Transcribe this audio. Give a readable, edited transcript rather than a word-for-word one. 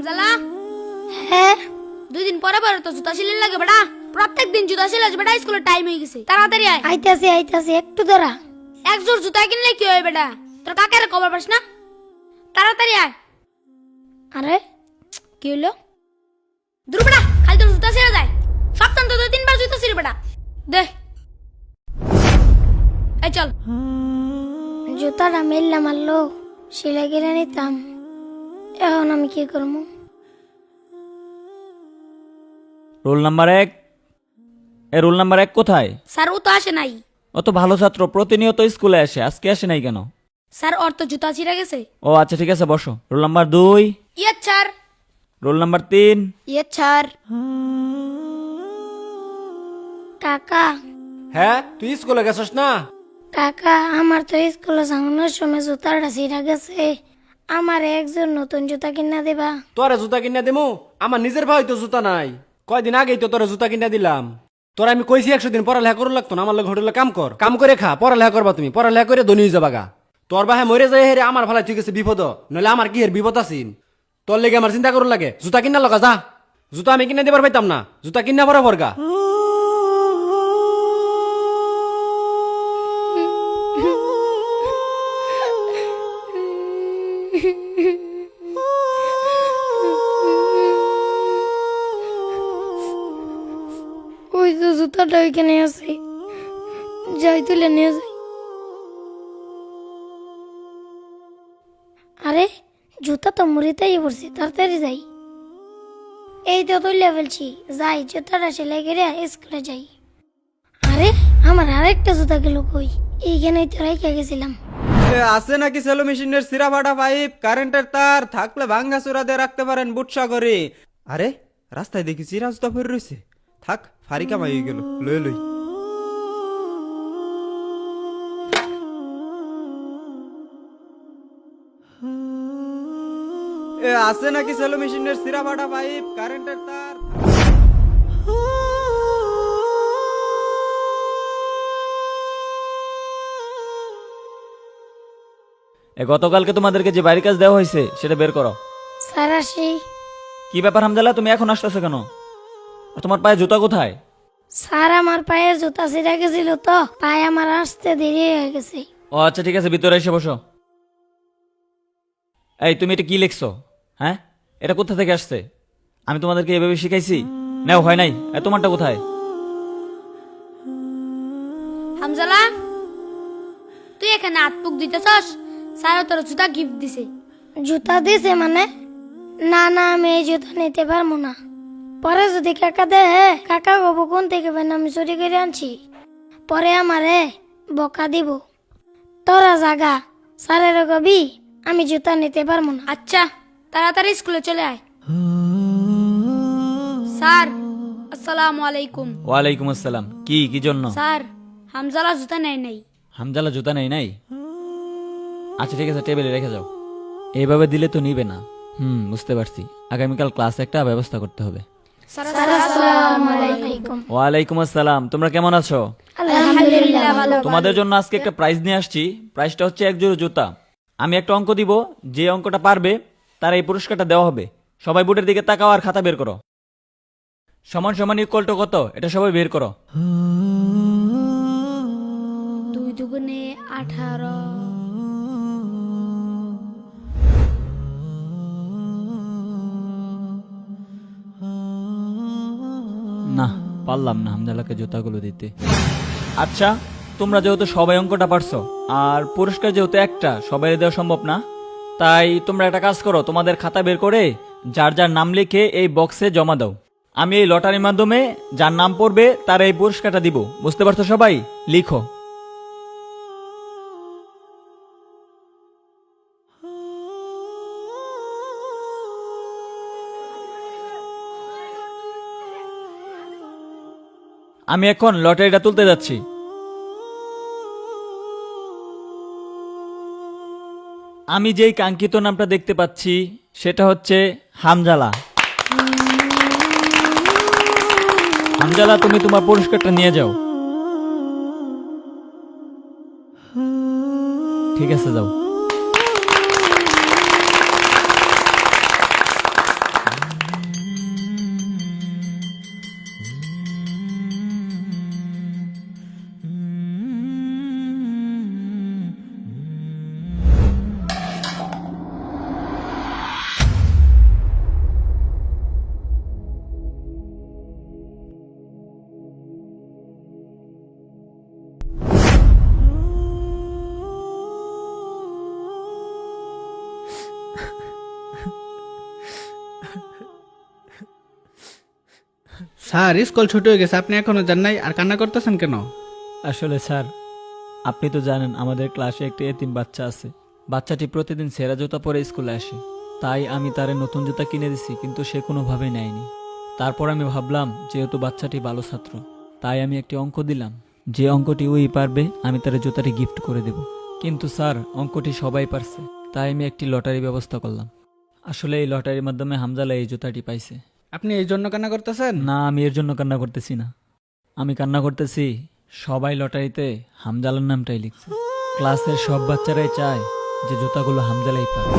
হামজালা হ্যাঁ 2 দিন পরে পরে তো জুতা সিলাই লাগে বেটা। প্রত্যেক দিন জুতা সিলাই বেটা, স্কুলের টাইম হয়ে গেছে। তাড়াতাড়ি আয়। আইতাছি একটু দাঁড়া। এক জোড় জুতা কিনলে কি হয় বেটা? তোর কাকারে খবর পাস না? তাড়াতাড়ি আয়। আরে কি হলো? দূর বেটা, খালি তোর জুতা ছিঁড়ে যায়। সপ্তাহে তো 2-3 বার জুতা ছিঁড়ে বেটা। দে এই চল। জুতাটা মেললাম মারলো, সেলাই কিনে নিতাম। এখন আমি কি করবো? Roll number 1। রোল নাম্বার 1 কোথায়? স্যার ও তো আসে নাই। ও তো ভালো ছাত্র, প্রতিনিয়ত স্কুলে আসে, আজকে আসে নাই কেন? স্যার ওর তো জুতা ছিঁড়ে গেছে। ও আচ্ছা ঠিক আছে, বসো। Roll number 2। ইয়ে স্যার। Roll number 3। ইয়ে স্যার। কাকা হ্যাঁ, তুই স্কুলে গেছস না? কাকা আমার তো স্কুলে যাওয়ানোর সময় জুতাটা ছিঁড়া গেছে। আমার একজন নতুন জুতা কিনা দেবা? তোরে জুতা কিনা দিমু? আমার নিজের ভাই তো জুতা নাই। কয়দিন আগেই তো তোরে জুতা কিনা দিলাম। তোরা আমি কইছি 100 দিন পড়ালেখা করু লাগতো না, আমার লোক হোটেলে কাম করে খা, পড়ালেখা করবা তুমি, পড়ালেখা করে ধনী হয়ে যাবা গা। তোর বাহে মরে যায় হেরে আমার ভালাই ঠিক আছে বিপদ, নইলে আমার কি হের বিপদ আছিন? তোর লেগে আমার চিন্তা করু লাগে। জুতা কিনা লগা যা, জুতা আমি কিনা দিবার পাইতাম না, জুতা কিনা পরে পরগা। ওই তো জুতাটা ওইখানে আছে, যাই তুলে নিয়ে যাই। আরে জুতা তো মুড়িতেই পড়ছে, তাড়াতাড়ি যাই। এই তো তুলে ফেলছি, যাই জুতাটা সেলাই করে স্কুলে যাই। আরে আমার আরেকটা জুতা গেল কই? এইখানেই তো রেখে গেছিলাম। আছে নাকি সেলো মেশিনের সিরা ফাটা পাইপ, কারেন্টের তার থাকলে ভাঙ্গা চূড়া দিয়ে রাখতে পারেন বুটসা করে। আরে রাস্তায় দেখি চিরা জুতা পরে রয়েছে, থাক ফারি কামাই হয়ে গেল, লই লই। আছে নাকি সেলো মেশিনের সিরা ফাটা পাইপ, কারেন্টের তার। গতকালকে তোমাদেরকে যে বাড়ির কাজ দেওয়া হয়েছে সেটা বের করো। স্যার আসি। কি ব্যাপার হামজালা, তুমি এখন আসতেছো কেন? আর তোমার পায়ে জুতা কোথায়? স্যার আমার পায়ের জুতা ছিঁড়ে গেছিল তো, পায়ে আমার আসতে দেরি হয়ে গেছে। ও আচ্ছা ঠিক আছে, ভিতরে এসে বসো। এই তুমি এটা কি লিখছো? হ্যাঁ, এটা কোথা থেকে আসছে? আমি তোমাদেরকে এভাবে শিখাইছি? নাও হয় নাই। তোমারটা কোথায়? হামজালা তুই এখানে হাত-মুখ দিতেছস? স্যার তোর জুতা গিফট দিছে। জুতা দিছে মানে? না না, আমি এই জুতা নিতে পারবো না। পরে যদি কাকা দে, কাকা কব কোন থেকে বেন আমি চুরি করে আনছি, পরে আমারে বকা দিব। তোরা জাগা, স্যারের কবি আমি জুতা নিতে পারবো না। আচ্ছা তাড়াতাড়ি স্কুলে চলে আয়। স্যার আসসালামু আলাইকুম। ওয়ালাইকুম আসসালাম। কি জন্য? স্যার হামজালা জুতা নেয় নাই। হামজালা জুতা নেই? আচ্ছা ঠিক আছে, টেবিলে রেখে যাও। এইভাবে দিলে তো নিবে না। বুঝতে পারছি। আগামীকাল ক্লাস একটা ব্যবস্থা করতে হবে। স্যার আসসালামু আলাইকুম। ওয়ালাইকুম আসসালাম। তোমরা কেমন আছো? আলহামদুলিল্লাহ ভালো। তোমাদের জন্য আজকে একটা প্রাইজ নিয়ে আসছি। প্রাইজটা হচ্ছে এক জোড়া জুতা। আমি একটা অঙ্ক দিব, যে অঙ্কটা পারবে তার এই পুরস্কারটা দেওয়া হবে। সবাই বোর্ডের দিকে তাকাও আর খাতা বের করো। সমান সমান ইকুয়াল টু কত এটা সবাই বের করো। 2 দুগুণে 18। না, পারলাম না হামজালাকে জুতাগুলো দিতে। আচ্ছা, তোমরা যেহেতু সবাই অঙ্কটা পারছো আর পুরস্কার যেহেতু একটা, সবাই দেওয়া সম্ভব না, তাই তোমরা একটা কাজ করো, তোমাদের খাতা বের করে যার যার নাম লিখে এই বক্সে জমা দাও। আমি এই লটারির মাধ্যমে যার নাম পড়বে তার এই পুরস্কারটা দিব। বুঝতে পারছো সবাই? লিখো। আমি এখন লটারিটা তুলতে যাচ্ছি। আমি যেই কাঙ্ক্ষিত নামটা দেখতে পাচ্ছি সেটা হচ্ছে হামজালা। হামজালা, তুমি তোমার পুরস্কারটা নিয়ে যাও। ঠিক আছে, যাও। স্যার স্কুল ছুটি হয়ে গেছে, আপনি এখনো যান নাই আর কান্না করতেছেন কেন? আসলে স্যার, আপনি তো জানেন আমাদের ক্লাসে একটি এতিম বাচ্চা আছে। বাচ্চাটি প্রতিদিন ছেঁড়া জুতা পরে স্কুলে আসে, তাই আমি তারে নতুন জুতা কিনে দিছি, কিন্তু সে কোনোভাবেই নেয়নি। তারপর আমি ভাবলাম যেহেতু বাচ্চাটি ভালো ছাত্র, তাই আমি একটি অঙ্ক দিলাম, যে অঙ্কটি ওই পারবে আমি তার জুতাটি গিফট করে দেব। কিন্তু স্যার, অঙ্কটি সবাই পারছে, তাই আমি একটি লটারি ব্যবস্থা করলাম। আসলে এই লটারির মাধ্যমে হামজালা এই জুতাটি পাইছে। আপনি এই জন্য কান্না করতেছেন? না, আমি এর জন্য কান্না করতেছি না। আমি কান্না করতেছি সবাই লটারিতে হামজালার নামটাই লিখছে। ক্লাসের সব বাচ্চারাই চায় যে জুতাগুলো হামজালাই পায়।